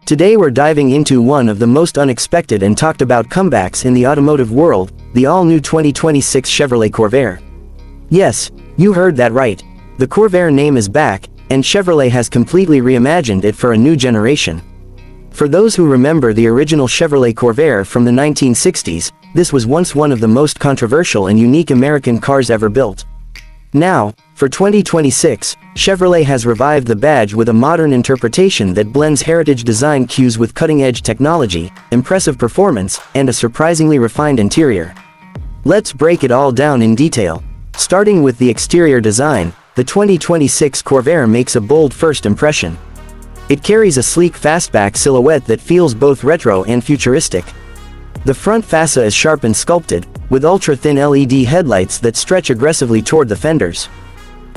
Today we're diving into one of the most unexpected and talked about comebacks in the automotive world, the all-new 2026 Chevrolet Corvair. Yes, you heard that right. The Corvair name is back, and Chevrolet has completely reimagined it for a new generation. For those who remember the original Chevrolet Corvair from the 1960s, this was once one of the most controversial and unique American cars ever built. Now, for 2026, Chevrolet has revived the badge with a modern interpretation that blends heritage design cues with cutting-edge technology, impressive performance, and a surprisingly refined interior. Let's break it all down in detail. Starting with the exterior design, the 2026 Corvair makes a bold first impression. It carries a sleek fastback silhouette that feels both retro and futuristic. The front fascia is sharp and sculpted, with ultra-thin LED headlights that stretch aggressively toward the fenders.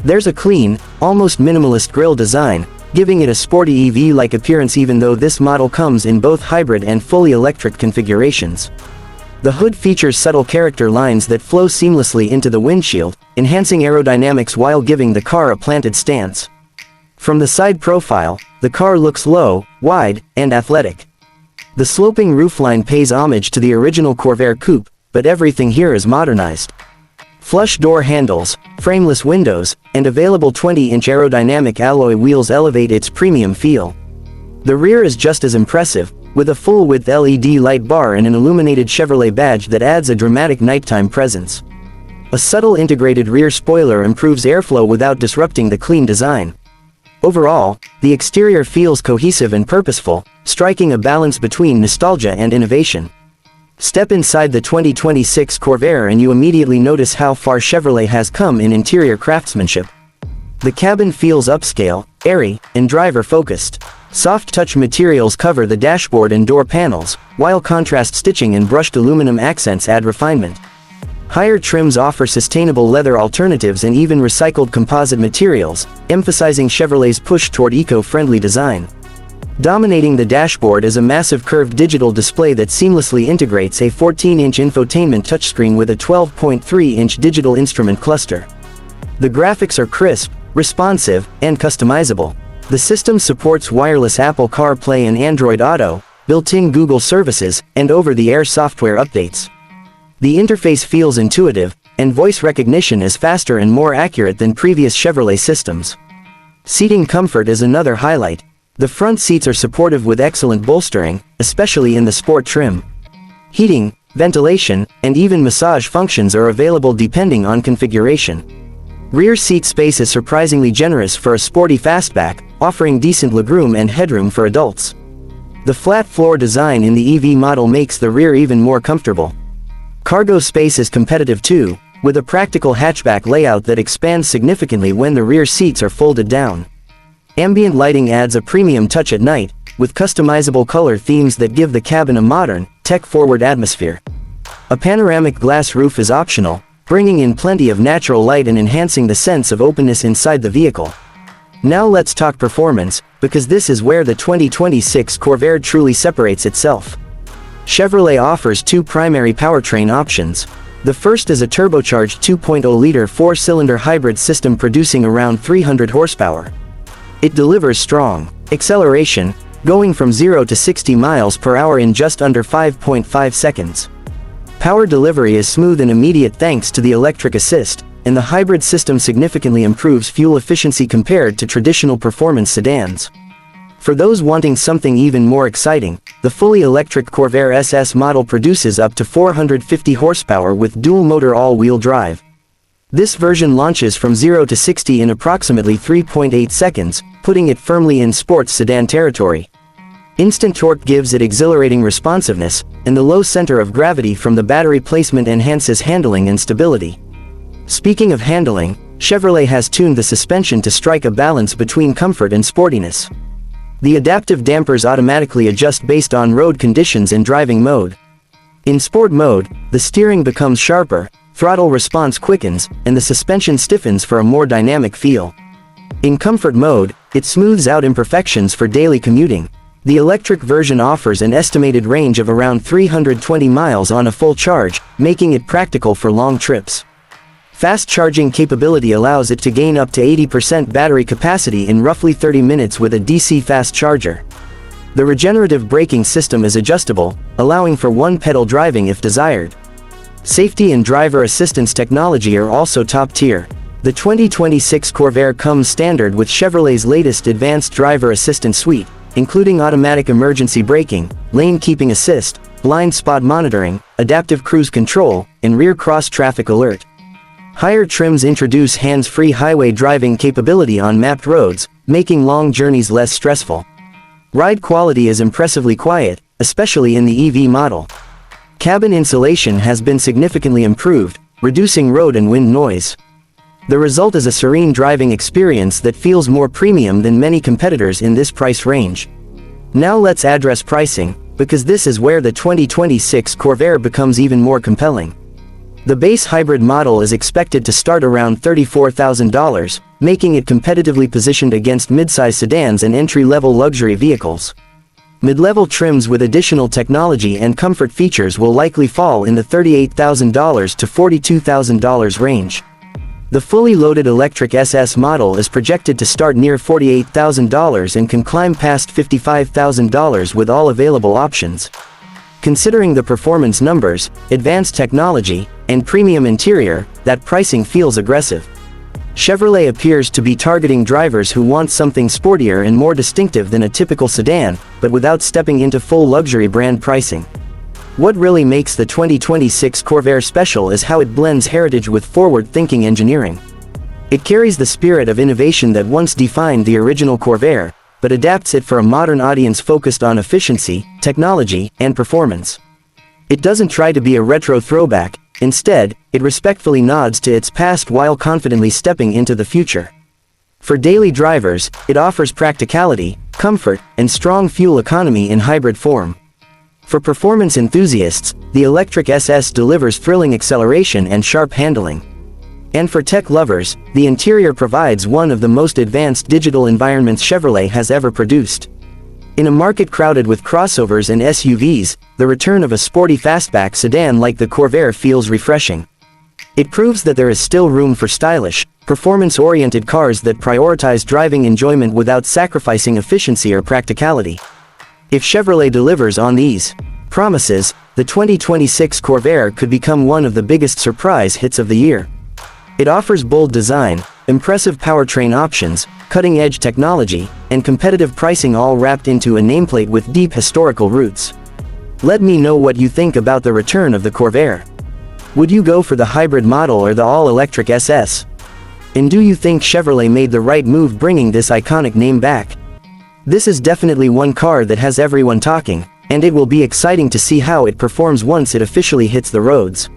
There's a clean, almost minimalist grille design, giving it a sporty EV-like appearance even though this model comes in both hybrid and fully electric configurations. The hood features subtle character lines that flow seamlessly into the windshield, enhancing aerodynamics while giving the car a planted stance. From the side profile, the car looks low, wide, and athletic. The sloping roofline pays homage to the original Corvair coupe, but everything here is modernized. Flush door handles, frameless windows, and available 20-inch aerodynamic alloy wheels elevate its premium feel. The rear is just as impressive, with a full-width LED light bar and an illuminated Chevrolet badge that adds a dramatic nighttime presence. A subtle integrated rear spoiler improves airflow without disrupting the clean design. Overall, the exterior feels cohesive and purposeful, striking a balance between nostalgia and innovation. Step inside the 2026 Corvair and you immediately notice how far Chevrolet has come in interior craftsmanship. The cabin feels upscale, airy, and driver-focused. Soft-touch materials cover the dashboard and door panels, while contrast stitching and brushed aluminum accents add refinement. Higher trims offer sustainable leather alternatives and even recycled composite materials, emphasizing Chevrolet's push toward eco-friendly design. Dominating the dashboard is a massive curved digital display that seamlessly integrates a 14-inch infotainment touchscreen with a 12.3-inch digital instrument cluster. The graphics are crisp, responsive, and customizable. The system supports wireless Apple CarPlay and Android Auto, built-in Google services, and over-the-air software updates. The interface feels intuitive, and voice recognition is faster and more accurate than previous Chevrolet systems. Seating comfort is another highlight. The front seats are supportive with excellent bolstering, especially in the sport trim. Heating, ventilation, and even massage functions are available depending on configuration. Rear seat space is surprisingly generous for a sporty fastback, offering decent legroom and headroom for adults. The flat floor design in the EV model makes the rear even more comfortable. Cargo space is competitive too, with a practical hatchback layout that expands significantly when the rear seats are folded down. Ambient lighting adds a premium touch at night, with customizable color themes that give the cabin a modern, tech-forward atmosphere. A panoramic glass roof is optional, bringing in plenty of natural light and enhancing the sense of openness inside the vehicle. Now let's talk performance, because this is where the 2026 Corvair truly separates itself. Chevrolet offers two primary powertrain options. The first is a turbocharged 2.0-liter four-cylinder hybrid system producing around 300 horsepower. It delivers strong acceleration, going from 0 to 60 miles per hour in just under 5.5 seconds. Power delivery is smooth and immediate thanks to the electric assist, and the hybrid system significantly improves fuel efficiency compared to traditional performance sedans. For those wanting something even more exciting, the fully electric Corvair SS model produces up to 450 horsepower with dual-motor all-wheel drive. This version launches from 0 to 60 in approximately 3.8 seconds, putting it firmly in sports sedan territory. Instant torque gives it exhilarating responsiveness, and the low center of gravity from the battery placement enhances handling and stability. Speaking of handling, Chevrolet has tuned the suspension to strike a balance between comfort and sportiness. The adaptive dampers automatically adjust based on road conditions and driving mode. In sport mode, the steering becomes sharper, throttle response quickens, and the suspension stiffens for a more dynamic feel. In comfort mode, it smooths out imperfections for daily commuting. The electric version offers an estimated range of around 320 miles on a full charge, making it practical for long trips. Fast charging capability allows it to gain up to 80% battery capacity in roughly 30 minutes with a DC fast charger. The regenerative braking system is adjustable, allowing for one-pedal driving if desired. Safety and driver assistance technology are also top-tier. The 2026 Corvair comes standard with Chevrolet's latest advanced driver assistance suite, including automatic emergency braking, lane keeping assist, blind spot monitoring, adaptive cruise control, and rear cross-traffic alert. Higher trims introduce hands-free highway driving capability on mapped roads, making long journeys less stressful. Ride quality is impressively quiet, especially in the EV model. Cabin insulation has been significantly improved, reducing road and wind noise. The result is a serene driving experience that feels more premium than many competitors in this price range. Now let's address pricing, because this is where the 2026 Corvair becomes even more compelling. The base hybrid model is expected to start around $34,000, making it competitively positioned against midsize sedans and entry-level luxury vehicles. Mid-level trims with additional technology and comfort features will likely fall in the $38,000 to $42,000 range. The fully loaded electric SS model is projected to start near $48,000 and can climb past $55,000 with all available options. Considering the performance numbers, advanced technology, and premium interior, that pricing feels aggressive. Chevrolet appears to be targeting drivers who want something sportier and more distinctive than a typical sedan, but without stepping into full luxury brand pricing. What really makes the 2026 Corvair special is how it blends heritage with forward-thinking engineering. It carries the spirit of innovation that once defined the original Corvair, but adapts it for a modern audience focused on efficiency, technology, and performance. It doesn't try to be a retro throwback, instead, it respectfully nods to its past while confidently stepping into the future. For daily drivers, it offers practicality, comfort, and strong fuel economy in hybrid form. For performance enthusiasts, the electric SS delivers thrilling acceleration and sharp handling. And for tech lovers, the interior provides one of the most advanced digital environments Chevrolet has ever produced. In a market crowded with crossovers and SUVs, the return of a sporty fastback sedan like the Corvair feels refreshing. It proves that there is still room for stylish, performance-oriented cars that prioritize driving enjoyment without sacrificing efficiency or practicality. If Chevrolet delivers on these promises, the 2026 Corvair could become one of the biggest surprise hits of the year. It offers bold design, impressive powertrain options, cutting-edge technology, and competitive pricing all wrapped into a nameplate with deep historical roots. Let me know what you think about the return of the Corvair. Would you go for the hybrid model or the all-electric SS? And do you think Chevrolet made the right move bringing this iconic name back? This is definitely one car that has everyone talking, and it will be exciting to see how it performs once it officially hits the roads.